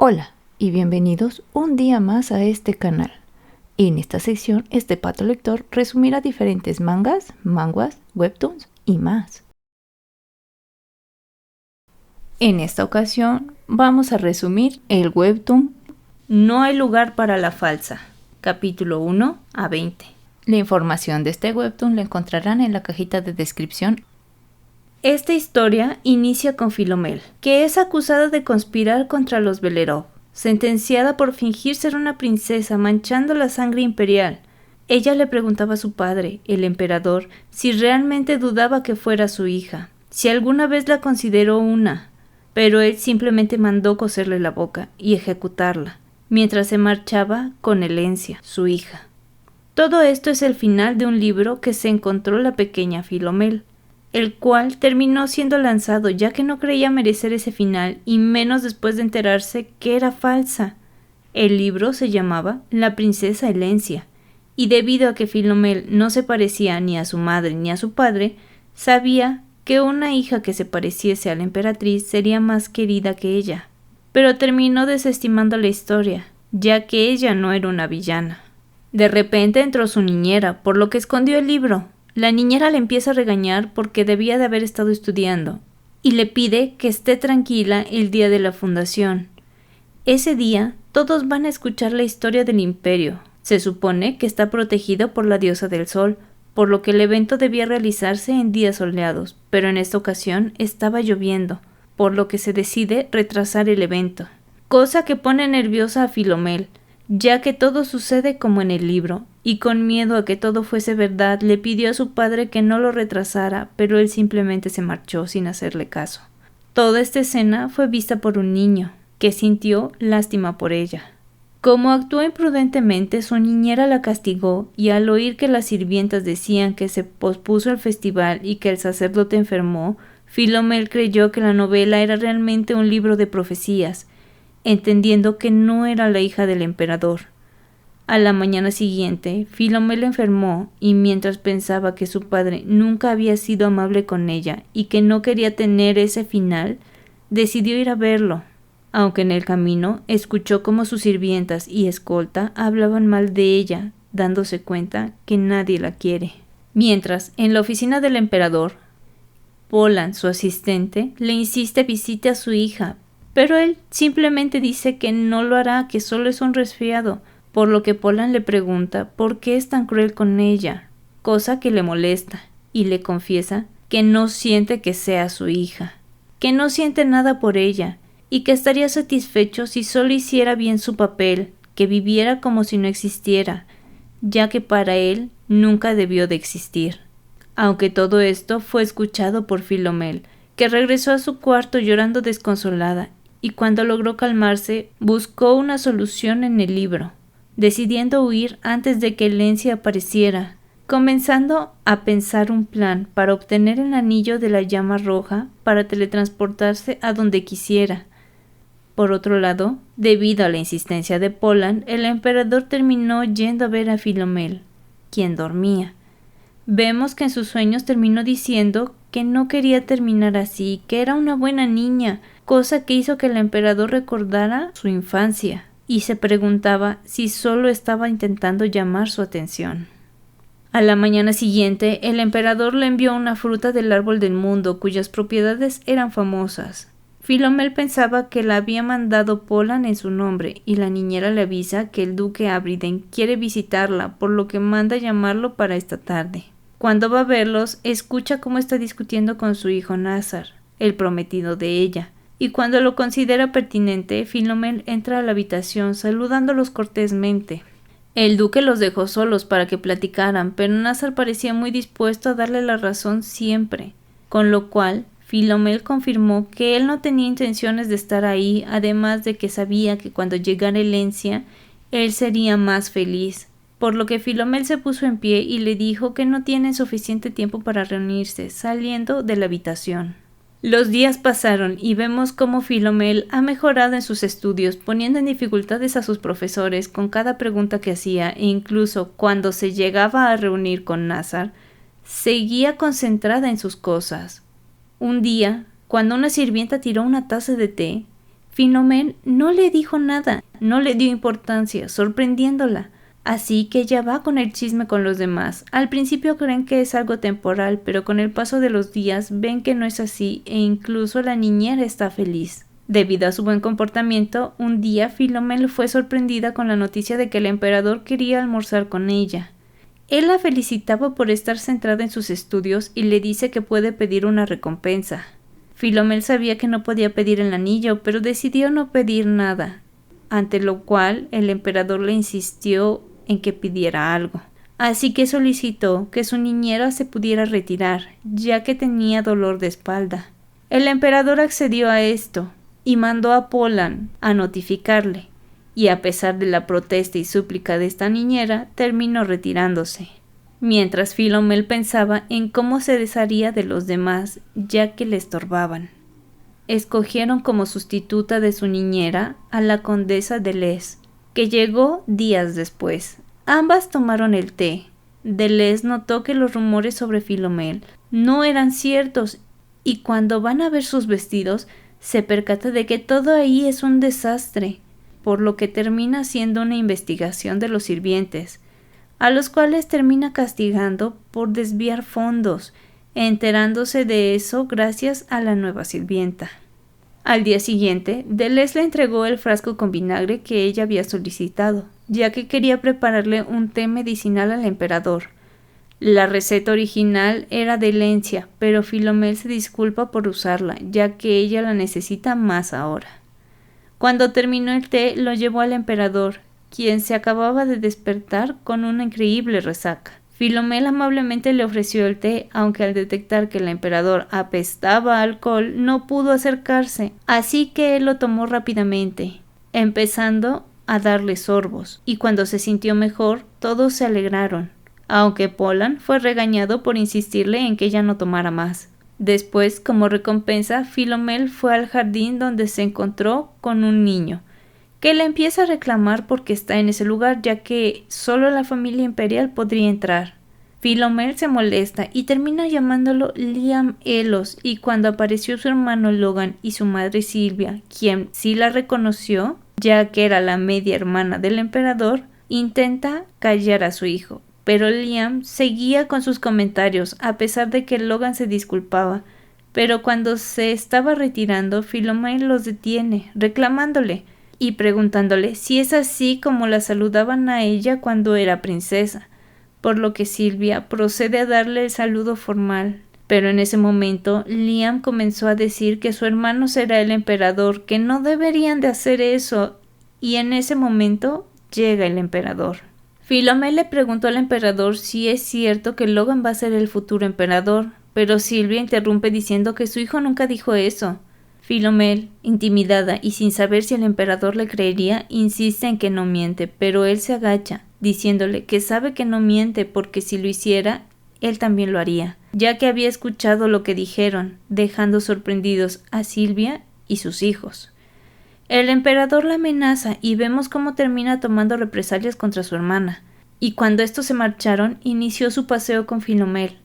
Hola y bienvenidos un día más a este canal. En esta sección, este pato lector resumirá diferentes mangas, manhwas, webtoons y más. En esta ocasión vamos a resumir el webtoon No hay lugar para la falsa, capítulo 1 a 20. La información de este webtoon la encontrarán en la cajita de descripción. Esta historia inicia con Philomel, que es acusada de conspirar contra los Bellerov, sentenciada por fingir ser una princesa manchando la sangre imperial. Ella le preguntaba a su padre, el emperador, si realmente dudaba que fuera su hija, si alguna vez la consideró una, pero él simplemente mandó coserle la boca y ejecutarla, mientras se marchaba con Helencia, su hija. Todo esto es el final de un libro que se encontró la pequeña Philomel, el cual terminó siendo lanzado ya que no creía merecer ese final y menos después de enterarse que era falsa. El libro se llamaba La princesa Helencia, y debido a que Philomel no se parecía ni a su madre ni a su padre, sabía que una hija que se pareciese a la emperatriz sería más querida que ella, pero terminó desestimando la historia, ya que ella no era una villana. De repente entró su niñera, por lo que escondió el libro. La niñera le empieza a regañar porque debía de haber estado estudiando, y le pide que esté tranquila el día de la fundación. Ese día, todos van a escuchar la historia del imperio. Se supone que está protegido por la diosa del sol, por lo que el evento debía realizarse en días soleados, pero en esta ocasión estaba lloviendo, por lo que se decide retrasar el evento. Cosa que pone nerviosa a Philomel, ya que todo sucede como en el libro, y con miedo a que todo fuese verdad, le pidió a su padre que no lo retrasara, pero él simplemente se marchó sin hacerle caso. Toda esta escena fue vista por un niño, que sintió lástima por ella. Como actuó imprudentemente, su niñera la castigó, y al oír que las sirvientas decían que se pospuso el festival y que el sacerdote enfermó, Philomel creyó que la novela era realmente un libro de profecías, entendiendo que no era la hija del emperador. A la mañana siguiente, Philomel enfermó y mientras pensaba que su padre nunca había sido amable con ella y que no quería tener ese final, decidió ir a verlo, aunque en el camino escuchó cómo sus sirvientas y escolta hablaban mal de ella, dándose cuenta que nadie la quiere. Mientras, en la oficina del emperador, Polan, su asistente, le insiste visite a su hija, pero él simplemente dice que no lo hará, que solo es un resfriado, por lo que Polan le pregunta por qué es tan cruel con ella, cosa que le molesta, y le confiesa que no siente que sea su hija, que no siente nada por ella, y que estaría satisfecho si solo hiciera bien su papel, que viviera como si no existiera, ya que para él nunca debió de existir. Aunque todo esto fue escuchado por Philomel, que regresó a su cuarto llorando desconsolada, y cuando logró calmarse, buscó una solución en el libro, decidiendo huir antes de que Helencia apareciera, comenzando a pensar un plan para obtener el anillo de la llama roja para teletransportarse a donde quisiera. Por otro lado, debido a la insistencia de Polan, el emperador terminó yendo a ver a Philomel, quien dormía. Vemos que en sus sueños terminó diciendo que no quería terminar así, que era una buena niña, cosa que hizo que el emperador recordara su infancia y se preguntaba si solo estaba intentando llamar su atención. A la mañana siguiente, el emperador le envió una fruta del árbol del mundo cuyas propiedades eran famosas. Philomel pensaba que la había mandado Polan en su nombre y la niñera le avisa que el duque Abriden quiere visitarla, por lo que manda llamarlo para esta tarde. Cuando va a verlos, escucha cómo está discutiendo con su hijo Nazar, el prometido de ella, y cuando lo considera pertinente, Philomel entra a la habitación saludándolos cortésmente. El duque los dejó solos para que platicaran, pero Nazar parecía muy dispuesto a darle la razón siempre, con lo cual Philomel confirmó que él no tenía intenciones de estar ahí, además de que sabía que cuando llegara Helencia, él sería más feliz. Por lo que Philomel se puso en pie y le dijo que no tienen suficiente tiempo para reunirse, saliendo de la habitación. Los días pasaron y vemos cómo Philomel ha mejorado en sus estudios, poniendo en dificultades a sus profesores con cada pregunta que hacía e incluso cuando se llegaba a reunir con Nazar, seguía concentrada en sus cosas. Un día, cuando una sirvienta tiró una taza de té, Filomel no le dijo nada, no le dio importancia, sorprendiéndola. Así que ella va con el chisme con los demás. Al principio creen que es algo temporal, pero con el paso de los días ven que no es así e incluso la niñera está feliz. Debido a su buen comportamiento, un día Filomel fue sorprendida con la noticia de que el emperador quería almorzar con ella. Él la felicitaba por estar centrada en sus estudios y le dice que puede pedir una recompensa. Filomel sabía que no podía pedir el anillo, pero decidió no pedir nada, ante lo cual el emperador le insistió en que pidiera algo. Así que solicitó que su niñera se pudiera retirar, ya que tenía dolor de espalda. El emperador accedió a esto y mandó a Polan a notificarle, y a pesar de la protesta y súplica de esta niñera, terminó retirándose. Mientras Filomel pensaba en cómo se desharía de los demás, ya que le estorbaban. Escogieron como sustituta de su niñera a la condesa Deleuze, que llegó días después. Ambas tomaron el té. Deleuze notó que los rumores sobre Filomel no eran ciertos y cuando van a ver sus vestidos se percata de que todo ahí es un desastre, por lo que termina haciendo una investigación de los sirvientes, a los cuales termina castigando por desviar fondos, enterándose de eso gracias a la nueva sirvienta. Al día siguiente, Deleuze le entregó el frasco con vinagre que ella había solicitado, ya que quería prepararle un té medicinal al emperador. La receta original era de Lencia, pero Filomel se disculpa por usarla, ya que ella la necesita más ahora. Cuando terminó el té, lo llevó al emperador, quien se acababa de despertar con una increíble resaca. Filomel amablemente le ofreció el té, aunque al detectar que el emperador apestaba a alcohol, no pudo acercarse, así que él lo tomó rápidamente, empezando a darle sorbos, y cuando se sintió mejor, todos se alegraron, aunque Polan fue regañado por insistirle en que ella no tomara más. Después, como recompensa, Filomel fue al jardín donde se encontró con un niño, que le empieza a reclamar porque está en ese lugar, ya que solo la familia imperial podría entrar. Filomel se molesta y termina llamándolo Liam Elos, y cuando apareció su hermano Logan y su madre Silvia, quien sí la reconoció, ya que era la media hermana del emperador, intenta callar a su hijo, pero Liam seguía con sus comentarios a pesar de que Logan se disculpaba, pero cuando se estaba retirando, Filomel los detiene, reclamándole y preguntándole si es así como la saludaban a ella cuando era princesa, por lo que Silvia procede a darle el saludo formal. Pero en ese momento Liam comenzó a decir que su hermano será el emperador, que no deberían de hacer eso, y en ese momento llega el emperador. Filomel le preguntó al emperador si es cierto que Logan va a ser el futuro emperador, pero Silvia interrumpe diciendo que su hijo nunca dijo eso. Filomel, intimidada y sin saber si el emperador le creería, insiste en que no miente, pero él se agacha, diciéndole que sabe que no miente porque si lo hiciera, él también lo haría, ya que había escuchado lo que dijeron, dejando sorprendidos a Silvia y sus hijos. El emperador la amenaza y vemos cómo termina tomando represalias contra su hermana, y cuando estos se marcharon, inició su paseo con Filomel,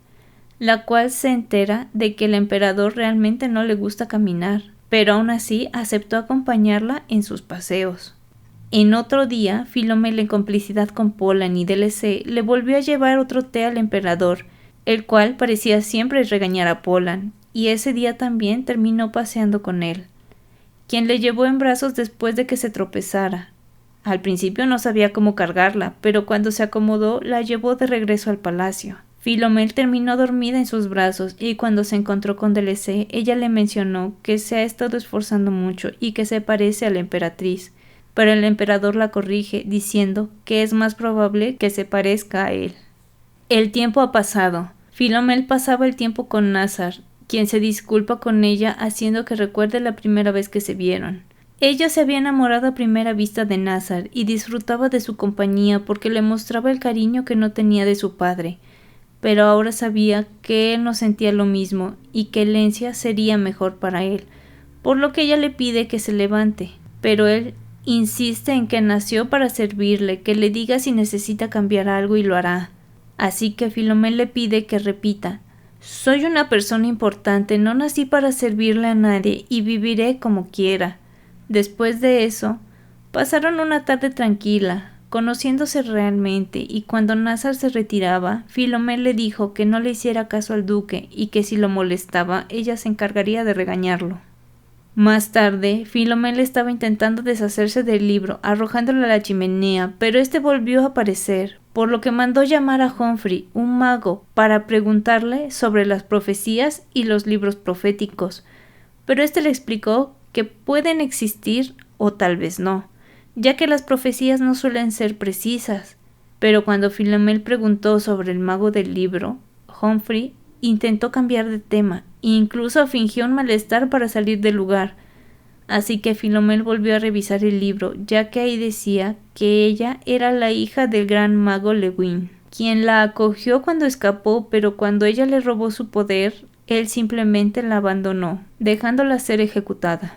la cual se entera de que el emperador realmente no le gusta caminar, pero aún así aceptó acompañarla en sus paseos. En otro día, Filomel, en complicidad con Polan y Deleuze, le volvió a llevar otro té al emperador, el cual parecía siempre regañar a Polan, y ese día también terminó paseando con él, quien le llevó en brazos después de que se tropezara. Al principio no sabía cómo cargarla, pero cuando se acomodó la llevó de regreso al palacio. Filomel terminó dormida en sus brazos y cuando se encontró con Deleuze, ella le mencionó que se ha estado esforzando mucho y que se parece a la emperatriz, pero el emperador la corrige diciendo que es más probable que se parezca a él. El tiempo ha pasado. Filomel pasaba el tiempo con Nazar, quien se disculpa con ella haciendo que recuerde la primera vez que se vieron. Ella se había enamorado a primera vista de Nazar y disfrutaba de su compañía porque le mostraba el cariño que no tenía de su padre, pero ahora sabía que él no sentía lo mismo y que Lencia sería mejor para él, por lo que ella le pide que se levante, pero él insiste en que nació para servirle, que le diga si necesita cambiar algo y lo hará. Así que Filomel le pide que repita: «Soy una persona importante, no nací para servirle a nadie y viviré como quiera». Después de eso, pasaron una tarde tranquila, conociéndose realmente, y cuando Nazar se retiraba, Philomel le dijo que no le hiciera caso al duque y que si lo molestaba, ella se encargaría de regañarlo. Más tarde, Philomel estaba intentando deshacerse del libro, arrojándolo a la chimenea, pero este volvió a aparecer, por lo que mandó llamar a Humphrey, un mago, para preguntarle sobre las profecías y los libros proféticos, pero este le explicó que pueden existir o tal vez no, ya que las profecías no suelen ser precisas. Pero cuando Philomel preguntó sobre el mago del libro, Humphrey intentó cambiar de tema e incluso fingió un malestar para salir del lugar. Así que Philomel volvió a revisar el libro, ya que ahí decía que ella era la hija del gran mago Lewin, quien la acogió cuando escapó, pero cuando ella le robó su poder, él simplemente la abandonó, dejándola ser ejecutada.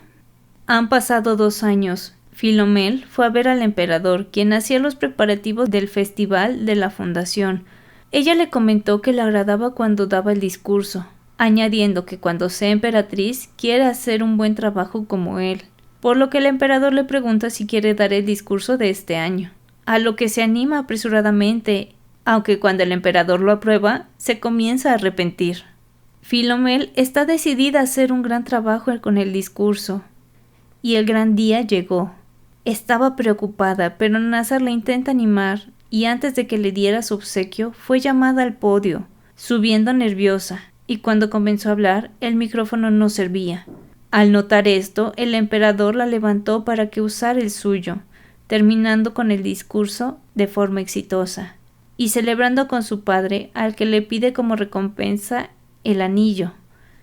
Han pasado 2 años. Philomel fue a ver al emperador, quien hacía los preparativos del festival de la fundación. Ella le comentó que le agradaba cuando daba el discurso, añadiendo que cuando sea emperatriz quiere hacer un buen trabajo como él, por lo que el emperador le pregunta si quiere dar el discurso de este año, a lo que se anima apresuradamente, aunque cuando el emperador lo aprueba, se comienza a arrepentir. Philomel está decidida a hacer un gran trabajo con el discurso, y el gran día llegó. Estaba preocupada, pero Nazar la intenta animar, y antes de que le diera su obsequio, fue llamada al podio, subiendo nerviosa, y cuando comenzó a hablar, el micrófono no servía. Al notar esto, el emperador la levantó para que usara el suyo, terminando con el discurso de forma exitosa, y celebrando con su padre, al que le pide como recompensa el anillo.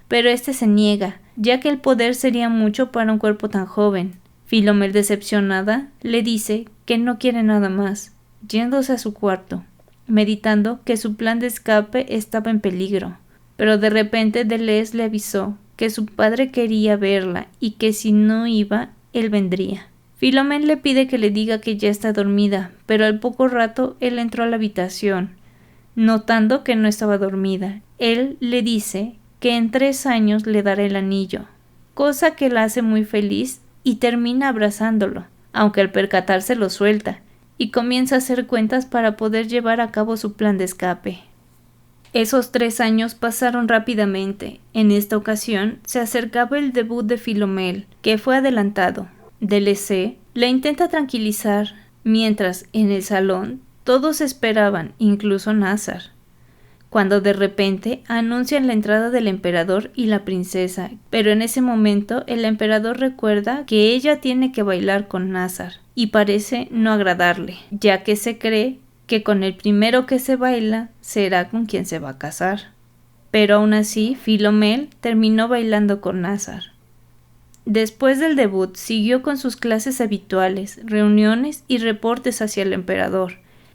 Pero este se niega, ya que el poder sería mucho para un cuerpo tan joven. Philomel, decepcionada, le dice que no quiere nada más, yéndose a su cuarto, meditando que su plan de escape estaba en peligro. Pero de repente Deleuze le avisó que su padre quería verla y que si no iba, él vendría. Philomel le pide que le diga que ya está dormida, pero al poco rato él entró a la habitación. Notando que no estaba dormida, él le dice que en 3 años le dará el anillo, cosa que la hace muy feliz y termina abrazándolo, aunque al percatarse lo suelta, y comienza a hacer cuentas para poder llevar a cabo su plan de escape. Esos 3 años pasaron rápidamente. En esta ocasión se acercaba el debut de Philomel, que fue adelantado. Deleuze la intenta tranquilizar, mientras en el salón todos esperaban, incluso Nazar, cuando de repente anuncian la entrada del emperador y la princesa, pero en ese momento el emperador recuerda que ella tiene que bailar con Nazar, y parece no agradarle, ya que se cree que con el primero que se baila será con quien se va a casar. Pero aún así, Philomel terminó bailando con Nazar. Después del debut, siguió con sus clases habituales, reuniones y reportes hacia el emperador,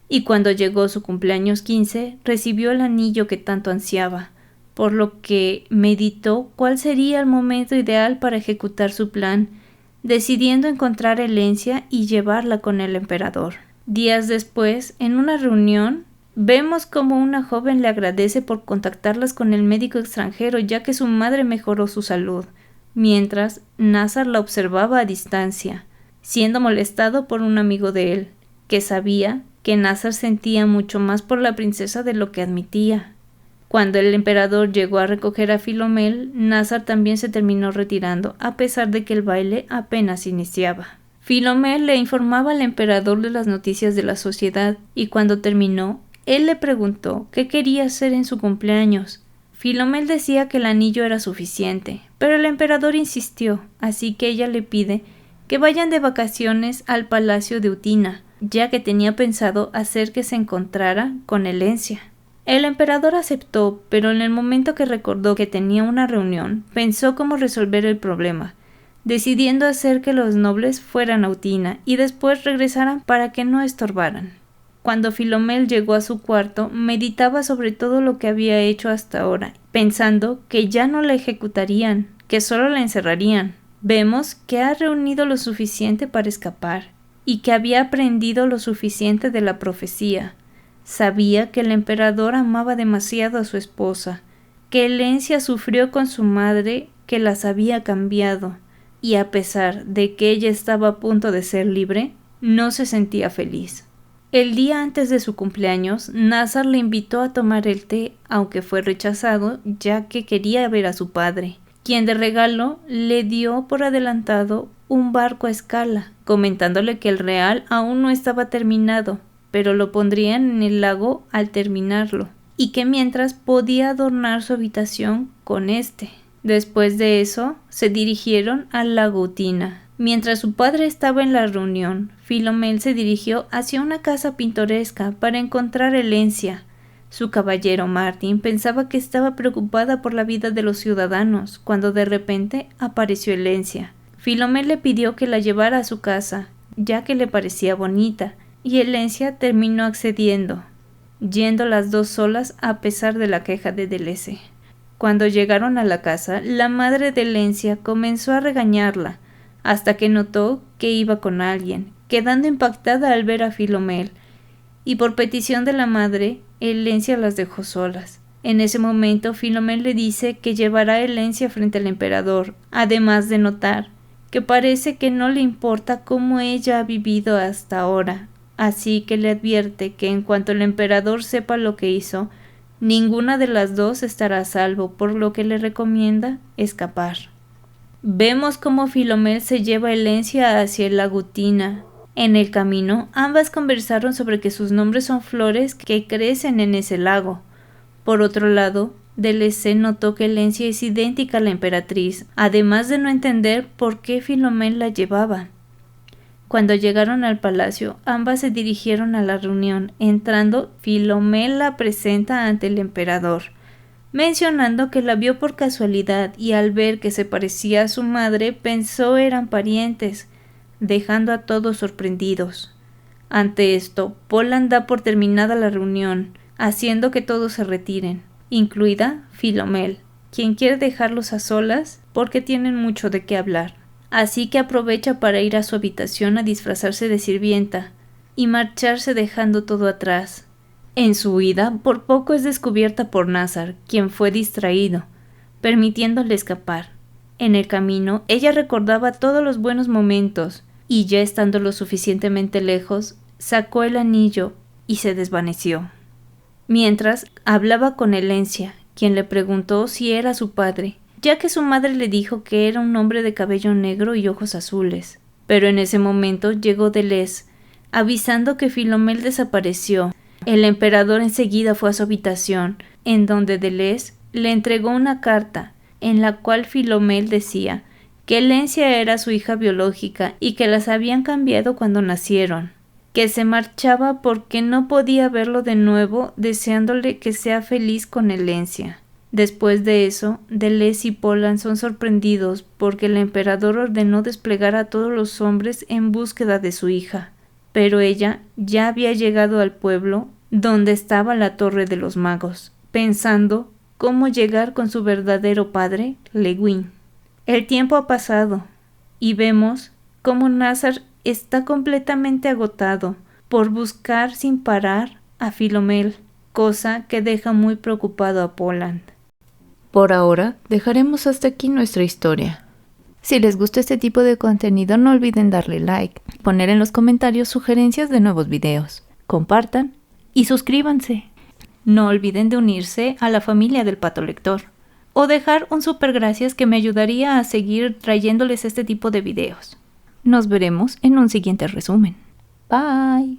y cuando llegó su cumpleaños 15, recibió el anillo que tanto ansiaba, por lo que meditó cuál sería el momento ideal para ejecutar su plan, decidiendo encontrar a Helencia y llevarla con el emperador. Días después, en una reunión, vemos cómo una joven le agradece por contactarlas con el médico extranjero, ya que su madre mejoró su salud, mientras Nazar la observaba a distancia, siendo molestado por un amigo de él, que sabía que Nazar sentía mucho más por la princesa de lo que admitía. Cuando el emperador llegó a recoger a Philomel, Nazar también se terminó retirando, a pesar de que el baile apenas iniciaba. Philomel le informaba al emperador de las noticias de la sociedad, y cuando terminó, él le preguntó qué quería hacer en su cumpleaños. Philomel decía que el anillo era suficiente, pero el emperador insistió, así que ella le pide que vayan de vacaciones al palacio de Utina, ya que tenía pensado hacer que se encontrara con Helencia. El emperador aceptó, pero en el momento que recordó que tenía una reunión, pensó cómo resolver el problema, decidiendo hacer que los nobles fueran a Utina y después regresaran para que no estorbaran. Cuando Philomel llegó a su cuarto, meditaba sobre todo lo que había hecho hasta ahora, pensando que ya no la ejecutarían, que solo la encerrarían. Vemos que ha reunido lo suficiente para escapar, y que había aprendido lo suficiente de la profecía. Sabía que el emperador amaba demasiado a su esposa, que Helencia sufrió con su madre, que las había cambiado, y a pesar de que ella estaba a punto de ser libre, no se sentía feliz. El día antes de su cumpleaños, Nazar le invitó a tomar el té, aunque fue rechazado, ya que quería ver a su padre, quien de regalo le dio por adelantado un barco a escala, comentándole que el real aún no estaba terminado, pero lo pondrían en el lago al terminarlo, y que mientras podía adornar su habitación con este. Después de eso, se dirigieron al lago Utina. Mientras su padre estaba en la reunión, Philomel se dirigió hacia una casa pintoresca para encontrar a Helencia. Su caballero Martin pensaba que estaba preocupada por la vida de los ciudadanos, cuando de repente apareció Helencia. Philomel le pidió que la llevara a su casa, ya que le parecía bonita, y Helencia terminó accediendo, yendo las dos solas a pesar de la queja de Deleuze. Cuando llegaron a la casa, la madre de Helencia comenzó a regañarla, hasta que notó que iba con alguien, quedando impactada al ver a Philomel, y por petición de la madre, Helencia las dejó solas. En ese momento, Philomel le dice que llevará a Helencia frente al emperador, además de notar que parece que no le importa cómo ella ha vivido hasta ahora, así que le advierte que en cuanto el emperador sepa lo que hizo, ninguna de las dos estará a salvo, por lo que le recomienda escapar. Vemos cómo Philomel se lleva a Helencia hacia el lago Utina. En el camino, ambas conversaron sobre que sus nombres son flores que crecen en ese lago. Por otro lado, Deleuze notó que Helencia es idéntica a la emperatriz, además de no entender por qué Philomel la llevaba. Cuando llegaron al palacio, ambas se dirigieron a la reunión. Entrando, Philomel la presenta ante el emperador, mencionando que la vio por casualidad y al ver que se parecía a su madre pensó eran parientes, dejando a todos sorprendidos. Ante esto, Poland da por terminada la reunión, haciendo que todos se retiren, incluida Philomel, quien quiere dejarlos a solas porque tienen mucho de qué hablar. Así que aprovecha para ir a su habitación a disfrazarse de sirvienta y marcharse dejando todo atrás. En su huida, por poco es descubierta por Nazar, quien fue distraído, permitiéndole escapar. En el camino, ella recordaba todos los buenos momentos, y ya estando lo suficientemente lejos, sacó el anillo y se desvaneció. Mientras, hablaba con Helencia, quien le preguntó si era su padre, ya que su madre le dijo que era un hombre de cabello negro y ojos azules. Pero en ese momento llegó Deleuze, avisando que Philomel desapareció. El emperador enseguida fue a su habitación, en donde Deleuze le entregó una carta, en la cual Philomel decía que Helencia era su hija biológica y que las habían cambiado cuando nacieron, que se marchaba porque no podía verlo de nuevo, deseándole que sea feliz con Helencia. Después de eso, Deleuze y Poland son sorprendidos porque el emperador ordenó desplegar a todos los hombres en búsqueda de su hija, pero ella ya había llegado al pueblo donde estaba la Torre de los Magos, pensando cómo llegar con su verdadero padre, Le Guin. El tiempo ha pasado y vemos cómo Nazar está completamente agotado por buscar sin parar a Philomel, cosa que deja muy preocupado a Poland. Por ahora, dejaremos hasta aquí nuestra historia. Si les gusta este tipo de contenido, no olviden darle like, poner en los comentarios sugerencias de nuevos videos, compartan y suscríbanse. No olviden de unirse a la familia del Pato Lector o dejar un super gracias que me ayudaría a seguir trayéndoles este tipo de videos. Nos veremos en un siguiente resumen. Bye.